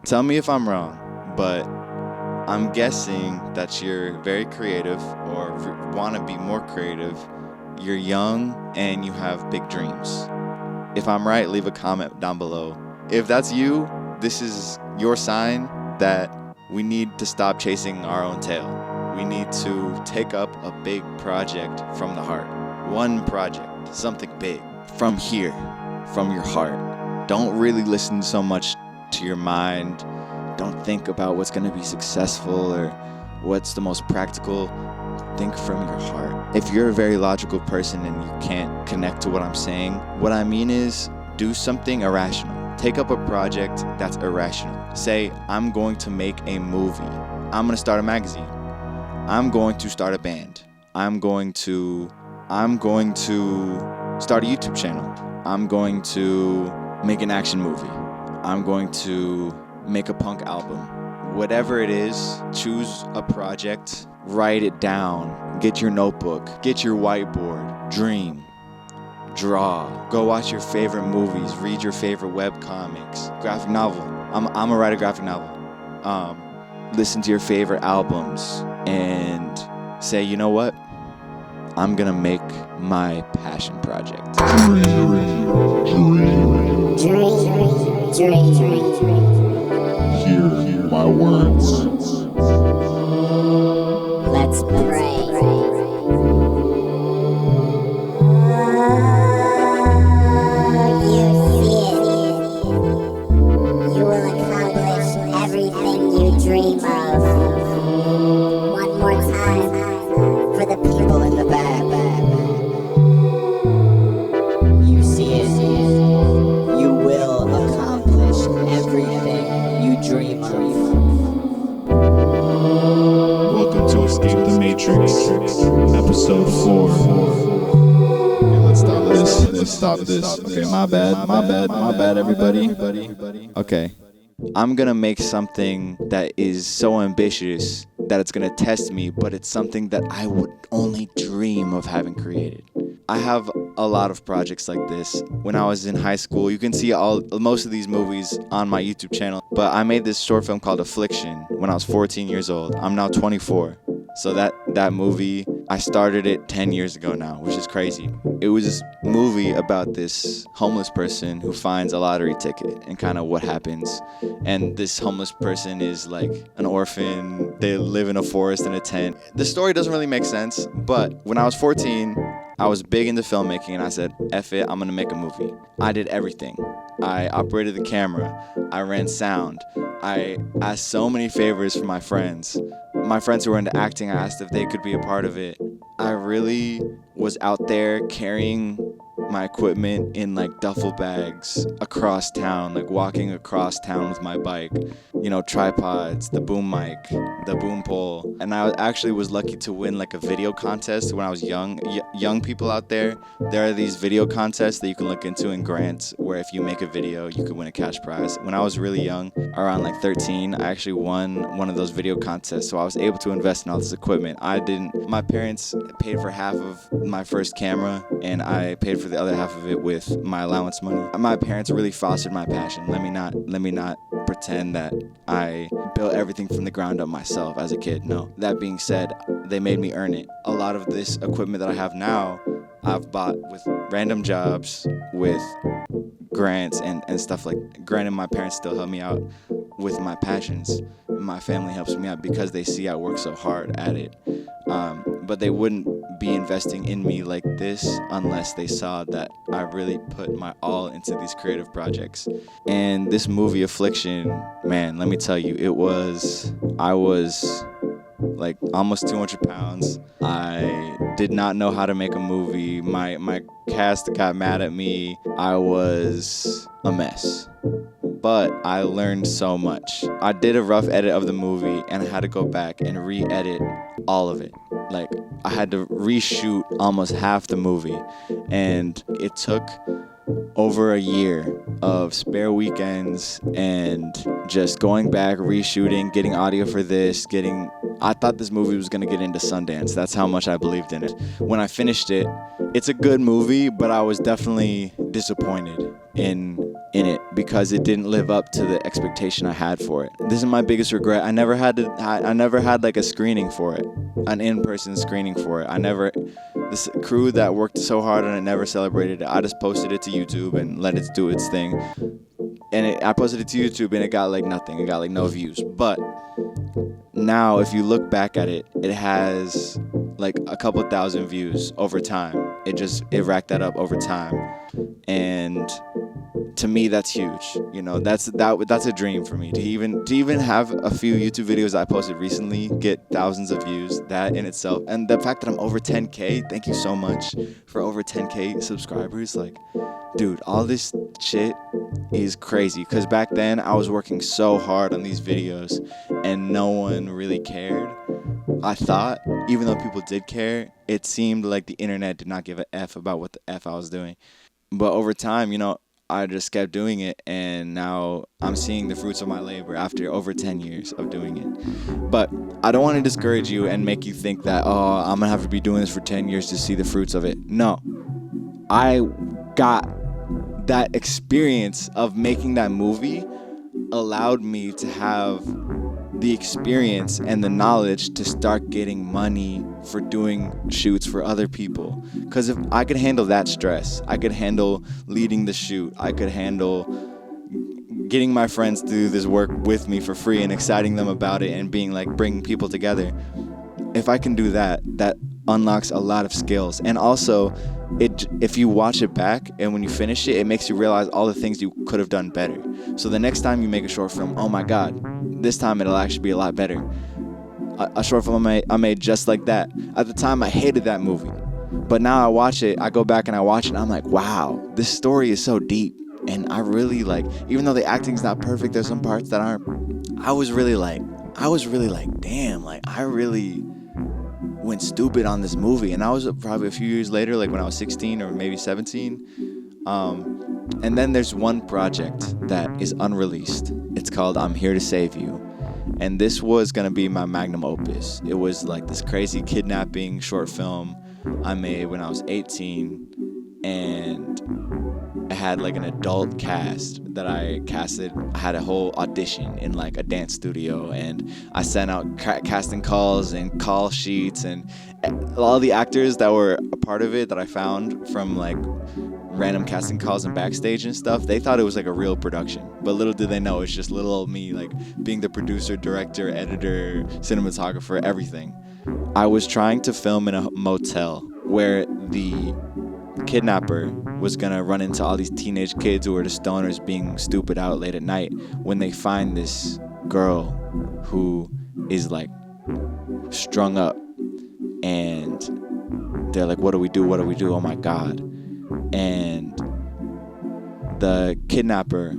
Tell me if I'm wrong, but I'm guessing that you're very creative or want to be more creative. You're young and you have big dreams. If I'm right, leave a comment down below. If that's you, this is your sign that we need to stop chasing our own tail. We need to take up a big project from the heart. One project, something big, from here, from your heart. Don't really listen so much to your mind. Don't think about what's going to be successful or what's the most practical. Think from your heart. If you're a very logical person and you can't connect to what I'm saying, what I mean is do something irrational. Take up a project that's irrational. Say, I'm going to make a movie. I'm going to start a magazine. I'm going to start a band. I'm going to start a YouTube channel. I'm going to make an action movie. I'm going to make a punk album. Whatever it is, choose a project, write it down, get your notebook, get your whiteboard, dream, draw, go watch your favorite movies, read your favorite web comics, graphic novel. I'm gonna write a graphic novel. Listen to your favorite albums and say, you know what? I'm gonna make my passion project. Hear my words. Let's pray. You see it. You will accomplish everything you dream of. One more time for the people in the back. You see it. You will accomplish everything you dream of. Welcome to Escape the Matrix, episode 4. Let's stop this. Okay, my bad, everybody. Okay. I'm gonna make something that is so ambitious that it's gonna test me, but it's something that I would only dream of having created. I have a lot of projects like this. When I was in high school, you can see most of these movies on my YouTube channel, but I made this short film called Affliction when I was 14 years old. I'm now 24. So that movie, I started it 10 years ago now, which is crazy. It was this movie about this homeless person who finds a lottery ticket and kind of what happens. And this homeless person is like an orphan. They live in a forest in a tent. The story doesn't really make sense, but when I was 14, I was big into filmmaking and I said, F it, I'm gonna make a movie. I did everything. I operated the camera. I ran sound. I asked so many favors from my friends. My friends who were into acting, I asked if they could be a part of it. I really was out there carrying my equipment in like duffel bags across town, like walking across town with my bike, tripods, the boom mic, the boom pole. And I actually was lucky to win like a video contest when I was young. Young people out there are these video contests that you can look into in grants where if you make a video, you could win a cash prize. When I was really young, around like 13, I actually won one of those video contests. So I was able to invest in all this equipment. My parents paid for half of my first camera and I paid for the other half of it with my allowance money. My parents really fostered my passion. Let me not pretend that I built everything from the ground up myself as a kid. No. That being said, they made me earn it. A lot of this equipment that I have now, I've bought with random jobs, with grants and stuff like. Granted, my parents still help me out with my passions. My family helps me out because they see I work so hard at it. But they wouldn't be investing in me like this unless they saw that I really put my all into these creative projects. And this movie, Affliction, man, let me tell you, I was like almost 200 pounds. I did not know how to make a movie. My cast got mad at me. I was a mess. But I learned so much. I did a rough edit of the movie and I had to go back and re-edit all of it. Like, I had to reshoot almost half the movie. And it took over a year of spare weekends and just going back, reshooting, getting audio for this, I thought this movie was gonna get into Sundance. That's how much I believed in it. When I finished it, it's a good movie, but I was definitely disappointed in in it because it didn't live up to the expectation I had for it. This is my biggest regret. I never had like a screening for it, an in-person screening for it. This crew that worked so hard on it never celebrated it. I just posted it to YouTube and let it do its thing. And I posted it to YouTube and it got like nothing. It got like no views. But now if you look back at it, it has like a couple thousand views over time. It racked that up over time. And to me, that's huge. You know, that's a dream for me to even have a few YouTube videos I posted recently get thousands of views. That in itself, and the fact that I'm over 10K. Thank you so much for over 10K subscribers. Like, dude, all this shit is crazy. Because back then I was working so hard on these videos, and no one really cared. I thought, even though people did care, it seemed like the internet did not give a F about what the F I was doing. But over time, you know, I just kept doing it, and now I'm seeing the fruits of my labor after over 10 years of doing it. But I don't want to discourage you and make you think that, oh, I'm going to have to be doing this for 10 years to see the fruits of it. No. I got that experience of making that movie allowed me to have the experience and the knowledge to start getting money for doing shoots for other people. Because if I could handle that stress, I could handle leading the shoot, I could handle getting my friends to do this work with me for free and exciting them about it and being like bringing people together. If I can do that, that unlocks a lot of skills. And also, if you watch it back and when you finish it, it makes you realize all the things you could have done better. So the next time you make a short film, oh my God, this time it'll actually be a lot better. A short film I made just like that. At the time, I hated that movie. But now I watch it, I go back and I watch it, and I'm like, wow, this story is so deep. And I really like, even though the acting's not perfect, there's some parts that aren't. I was really like, damn, like I really went stupid on this movie. And I was probably a few years later, like when I was 16 or maybe 17. And then there's one project that is unreleased. It's called I'm Here to Save You. And this was going to be my magnum opus. It was like this crazy kidnapping short film I made when I was 18. And I had like an adult cast that I casted. I had a whole audition in like a dance studio, and I sent out casting calls and call sheets, and all the actors that were a part of it that I found from like random casting calls and backstage and stuff, they thought it was like a real production. But little did they know it's just little old me, like being the producer, director, editor, cinematographer, everything. I was trying to film in a motel where the kidnapper was gonna run into all these teenage kids who were just stoners being stupid out late at night when they find this girl who is like strung up, and they're like, what do we do? Oh my God. And the kidnapper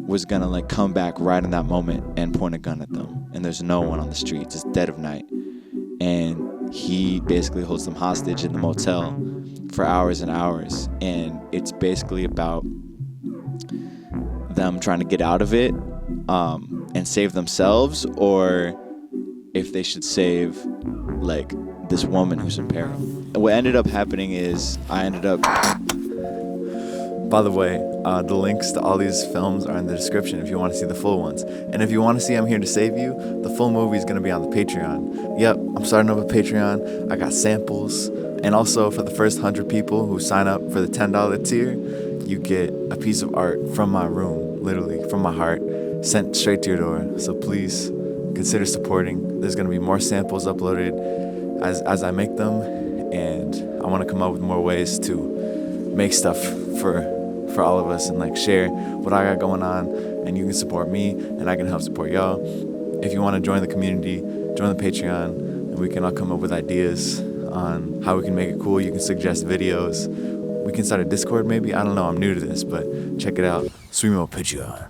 was gonna like come back right in that moment and point a gun at them, and there's no one on the streets, it's dead of night, and he basically holds them hostage in the motel for hours and hours. And it's basically about them trying to get out of it and save themselves, or if they should save like this woman who's in peril. And what ended up happening is by the way, the links to all these films are in the description if you want to see the full ones. And if you want to see I'm Here to Save You, the full movie is going to be on the Patreon. Yep, I'm starting up a Patreon. I got samples. And also, for the first 100 people who sign up for the $10 tier, you get a piece of art from my room, literally, from my heart, sent straight to your door. So please consider supporting. There's going to be more samples uploaded as I make them. And I want to come up with more ways to make stuff for all of us and like share what I got going on. And you can support me and I can help support y'all. If you want to join the community, join the Patreon, and we can all come up with ideas on how we can make it cool. You can suggest videos. We can start a Discord maybe. I don't know, I'm new to this, but check it out. Swim on Patreon.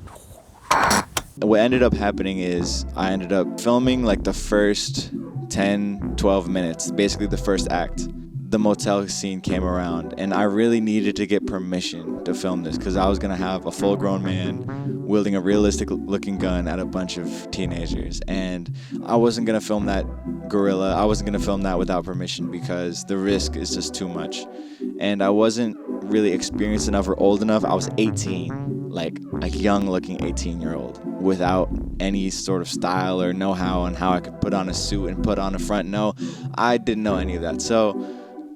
What ended up happening is I ended up filming like the first 10, 12 minutes, basically the first act. The motel scene came around, and I really needed to get permission to film this because I was going to have a full-grown man wielding a realistic-looking gun at a bunch of teenagers, and I wasn't going to film that guerrilla. I wasn't going to film that without permission because the risk is just too much, and I wasn't really experienced enough or old enough. I was 18. like a young looking 18-year-old without any sort of style or know-how on how I could put on a suit and put on a front. No, I didn't know any of that. So,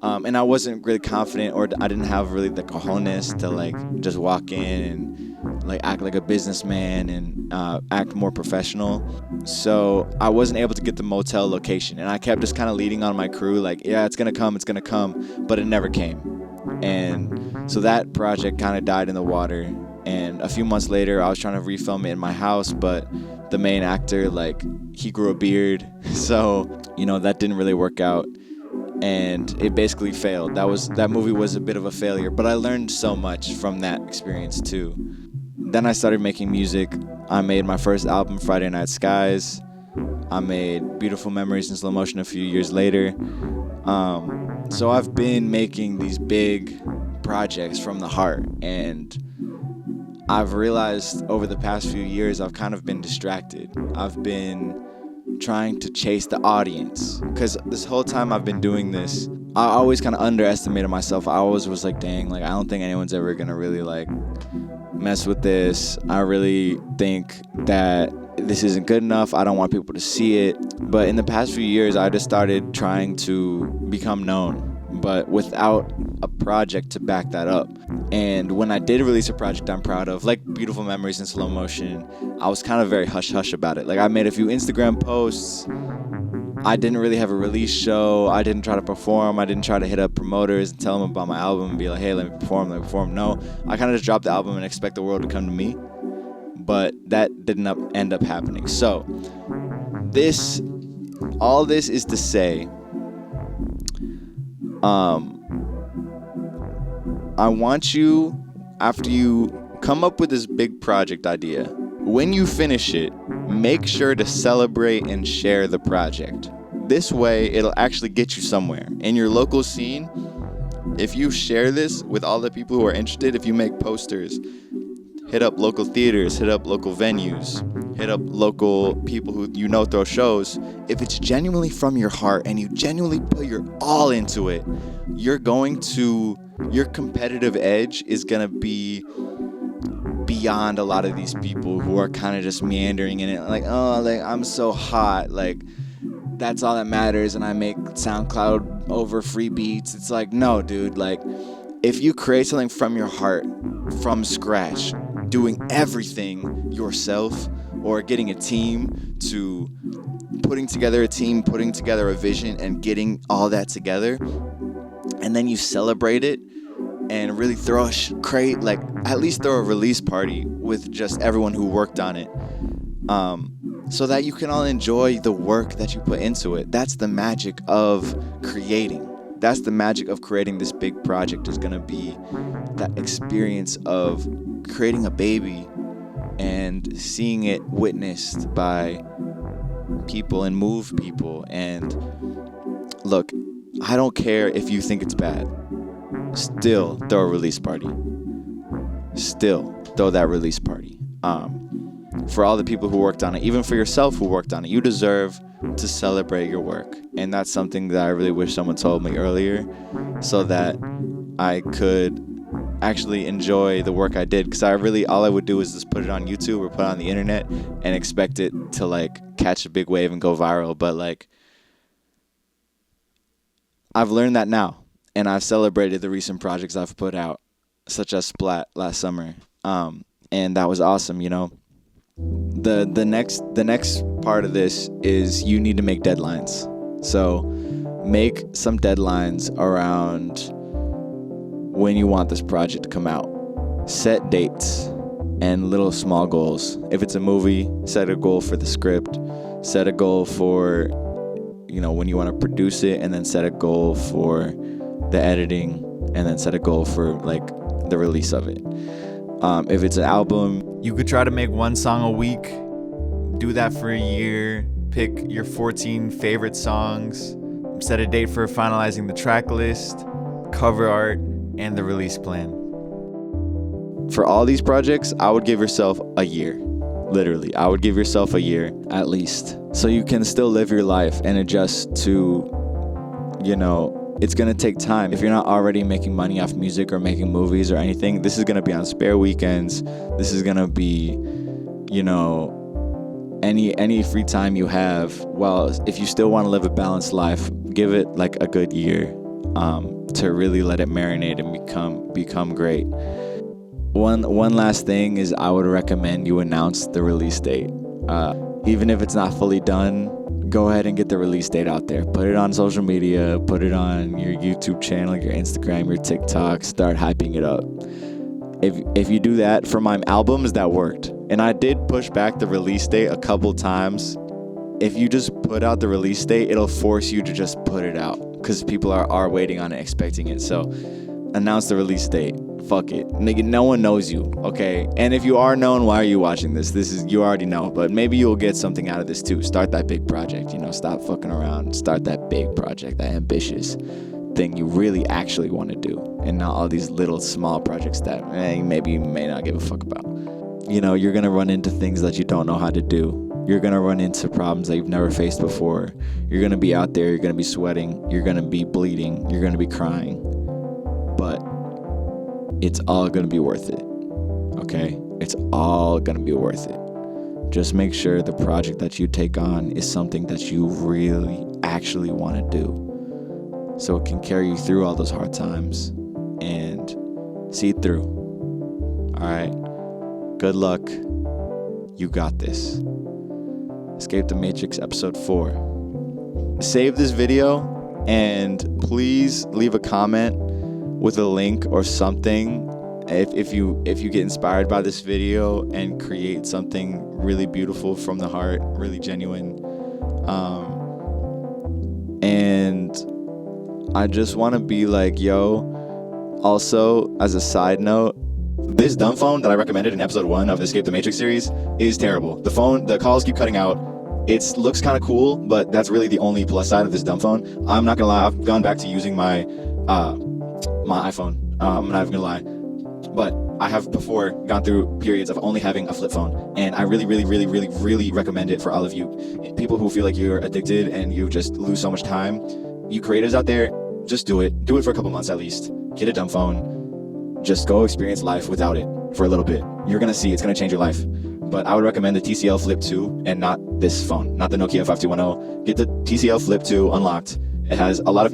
and I wasn't really confident, or I didn't have really the cojones to like just walk in and like act like a businessman and act more professional. So I wasn't able to get the motel location, and I kept just kind of leading on my crew like, yeah, it's gonna come, but it never came. And so that project kind of died in the water. And a few months later, I was trying to refilm it in my house, but the main actor, like, he grew a beard, so, you know, that didn't really work out, and it basically failed. That movie was a bit of a failure, but I learned so much from that experience too. Then I started making music. I made my first album, Friday Night Skies. I made Beautiful Memories in Slow Motion a few years later. So I've been making these big projects from the heart, and I've realized over the past few years I've kind of been distracted. I've been trying to chase the audience, because this whole time I've been doing this, I always kind of underestimated myself. I always was like, dang, like I don't think anyone's ever gonna really like mess with this. I really think that this isn't good enough. I don't want people to see it. But in the past few years, I just started trying to become known, but without a project to back that up. And when I did release a project I'm proud of, like Beautiful Memories in Slow Motion, I was kind of very hush-hush about it. Like, I made a few Instagram posts. I didn't really have a release show. I didn't try to perform. I didn't try to hit up promoters and tell them about my album and be like, hey, let me perform. No, I kind of just dropped the album and expect the world to come to me. But that didn't end up happening. So all this is to say, I want you, after you come up with this big project idea, when you finish it, make sure to celebrate and share the project. This way, it'll actually get you somewhere. In your local scene, if you share this with all the people who are interested, if you make posters, hit up local theaters, hit up local venues, hit up local people who you know throw shows. If it's genuinely from your heart and you genuinely put your all into it, your competitive edge is gonna be beyond a lot of these people who are kind of just meandering in it, like, oh, like I'm so hot, like that's all that matters, and I make SoundCloud over free beats. It's like, no, dude, like if you create something from your heart, from scratch, doing everything yourself, or getting a team to putting together a vision and getting all that together, and then you celebrate it and really at least throw a release party with just everyone who worked on it, so that you can all enjoy the work that you put into it. That's the magic of creating. That's the magic of creating this big project, is going to be that experience of creating a baby and seeing it witnessed by people and move people. And look, I don't care if you think it's bad. Still throw a release party. Still throw that release party. For all the people who worked on it, even for yourself who worked on it, you deserve to celebrate your work. And that's something that I really wish someone told me earlier, so that I could actually enjoy the work I did. Because all I would do is just put it on YouTube or put it on the internet and expect it to like catch a big wave and go viral. But like, I've learned that now, and I've celebrated the recent projects I've put out, such as Splat last summer, and that was awesome. You know, the next part of this is you need to make deadlines. So make some deadlines around when you want this project to come out. Set dates and little small goals. If it's a movie, set a goal for the script. Set a goal for, you know, when you want to produce it, and then set a goal for the editing, and then set a goal for like the release of it. If it's an album, you could try to make one song a week. Do that for a year. Pick your 14 favorite songs. Set a date for finalizing the track list, cover art, and the release plan. For all these projects, I would give yourself a year. Literally, I would give yourself a year at least, so you can still live your life and adjust to, you know, it's gonna take time. If you're not already making money off music or making movies or anything, this is gonna be on spare weekends. This is gonna be, you know, any free time you have. Well, if you still want to live a balanced life, give it like a good year to really let it marinate and become great. One last thing is I would recommend you announce the release date. Even if it's not fully done, go ahead and get the release date out there. Put it on social media, put it on your YouTube channel, your Instagram, your TikTok, start hyping it up. If you do that, for my albums, that worked. And I did push back the release date a couple times. If you just put out the release date, it'll force you to just put it out because people are waiting on it, expecting it. So announce the release date. Fuck it. Nigga, no one knows you, okay? And if you are known, why are you watching this? You already know, but maybe you'll get something out of this too. Start that big project, you know, stop fucking around. Start that big project, that ambitious thing you really actually want to do, and not all these little small projects that maybe you may not give a fuck about. You know, you're gonna run into things that you don't know how to do. You're gonna run into problems that you've never faced before. You're gonna be out there, you're gonna be sweating, you're gonna be bleeding, you're gonna be crying. But it's all gonna be worth it, okay? It's all gonna be worth it. Just make sure the project that you take on is something that you really actually wanna do, so it can carry you through all those hard times and see it through. All right? Good luck. You got this. Escape the Matrix episode 4. Save this video and please leave a comment with a link or something if you get inspired by this video and create something really beautiful from the heart, really genuine. And I just want to be like, yo, also, as a side note, this dumb phone that I recommended in episode 1 of the Escape the Matrix series is terrible. The calls keep cutting out. It looks kind of cool, but that's really the only plus side of this dumb phone. I'm not gonna lie, I've gone back to using my iPhone. I'm not even gonna lie. But I have before gone through periods of only having a flip phone, and I really, really, really, really, really recommend it for all of you. People who feel like you're addicted and you just lose so much time. You creators out there, just do it. Do it for a couple months at least. Get a dumb phone. Just go experience life without it for a little bit. You're gonna see it's gonna change your life. But I would recommend the TCL Flip 2 and not this phone, not the Nokia 5210. Get the TCL Flip 2 unlocked. It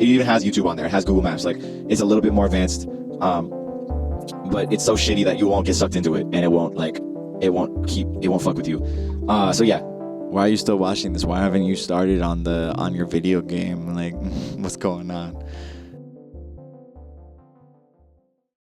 even has YouTube on there. It has Google Maps. Like, it's a little bit more advanced. But it's so shitty that you won't get sucked into it, and it won't fuck with you. So yeah. Why are you still watching this? Why haven't you started on your video game? Like, what's going on?